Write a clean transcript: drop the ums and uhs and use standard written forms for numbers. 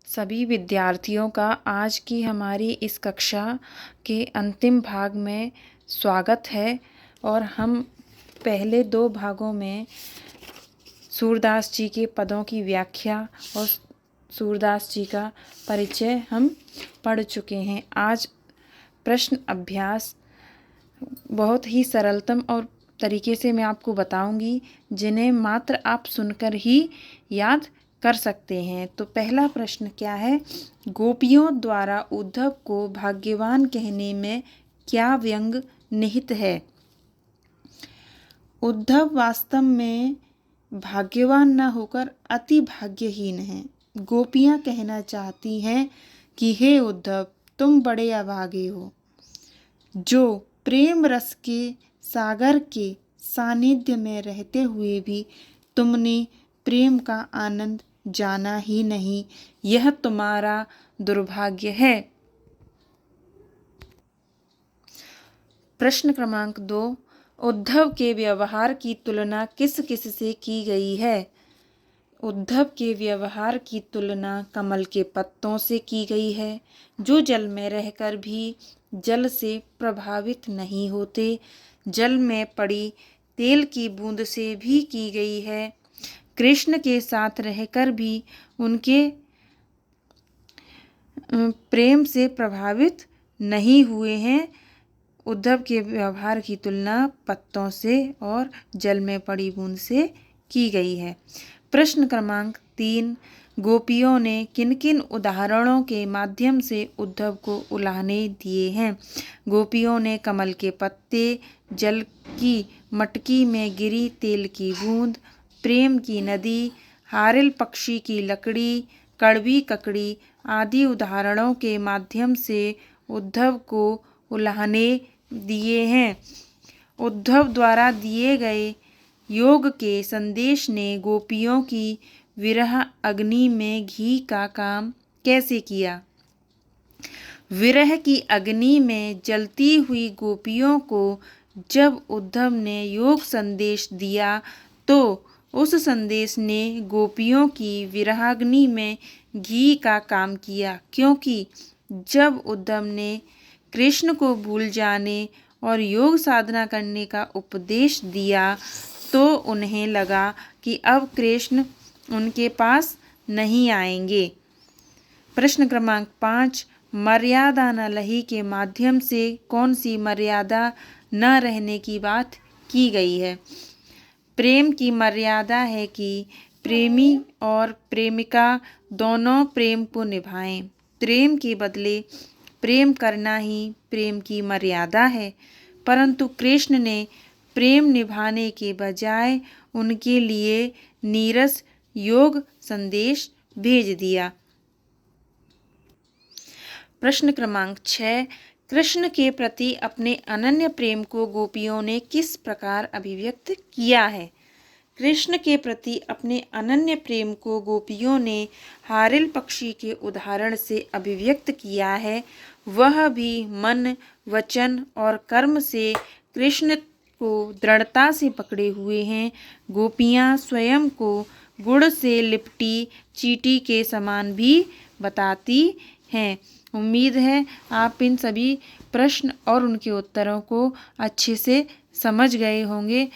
सभी विद्यार्थियों का आज की हमारी इस कक्षा के अंतिम भाग में स्वागत है। और हम पहले 2 भागों में सूरदास जी के पदों की व्याख्या और सूरदास जी का परिचय हम पढ़ चुके हैं। आज प्रश्न अभ्यास बहुत ही सरलतम और तरीके से मैं आपको बताऊंगी, जिन्हें मात्र आप सुनकर ही याद कर सकते हैं। तो पहला प्रश्न क्या है? गोपियों द्वारा उद्धव को भाग्यवान कहने में क्या व्यंग निहित है? उद्धव वास्तव में भाग्यवान न होकर अति भाग्यहीन है। गोपियां कहना चाहती हैं कि हे उद्धव, तुम बड़े अभागे हो, जो प्रेम रस के सागर के सानिध्य में रहते हुए भी तुमने प्रेम का आनंद जाना ही नहीं। यह तुम्हारा दुर्भाग्य है। प्रश्न क्रमांक 2, उद्धव के व्यवहार की तुलना किस किस से की गई है? उद्धव के व्यवहार की तुलना कमल के पत्तों से की गई है, जो जल में रहकर भी जल से प्रभावित नहीं होते। जल में पड़ी तेल की बूंद से भी की गई है। कृष्ण के साथ रहकर भी उनके प्रेम से प्रभावित नहीं हुए हैं। उद्धव के व्यवहार की तुलना पत्तों से और जल में पड़ी बूंद से की गई है। प्रश्न क्रमांक 3, गोपियों ने किन किन उदाहरणों के माध्यम से उद्धव को उलाहने दिए हैं? गोपियों ने कमल के पत्ते, जल की मटकी में गिरी तेल की बूंद, प्रेम की नदी, हारिल पक्षी की लकड़ी, कड़वी ककड़ी आदि उदाहरणों के माध्यम से उद्धव को उलाहने दिए हैं। उद्धव द्वारा दिए गए योग के संदेश ने गोपियों की विरह अग्नि में घी का काम कैसे किया? विरह की अग्नि में जलती हुई गोपियों को जब उद्धव ने योग संदेश दिया, तो उस संदेश ने गोपियों की विरहाग्नि में घी का काम किया, क्योंकि जब उद्धव ने कृष्ण को भूल जाने और योग साधना करने का उपदेश दिया, तो उन्हें लगा कि अब कृष्ण उनके पास नहीं आएंगे। प्रश्न क्रमांक 5, मर्यादा न लही के माध्यम से कौन सी मर्यादा न रहने की बात की गई है? प्रेम की मर्यादा है कि प्रेमी और प्रेमिका दोनों प्रेम को निभाएं। प्रेम के बदले प्रेम करना ही प्रेम की मर्यादा है। परंतु कृष्ण ने प्रेम निभाने के बजाय उनके लिए नीरस योग संदेश भेज दिया। प्रश्न क्रमांक 6, कृष्ण के प्रति अपने अनन्य प्रेम को गोपियों ने किस प्रकार अभिव्यक्त किया है? कृष्ण के प्रति अपने अनन्य प्रेम को गोपियों ने हारिल पक्षी के उदाहरण से अभिव्यक्त किया है। वह भी मन, वचन और कर्म से कृष्ण को दृढ़ता से पकड़े हुए हैं। गोपियाँ स्वयं को गुड़ से लिपटी चींटी के समान भी बताती हैं। उम्मीद है आप इन सभी प्रश्न और उनके उत्तरों को अच्छे से समझ गए होंगे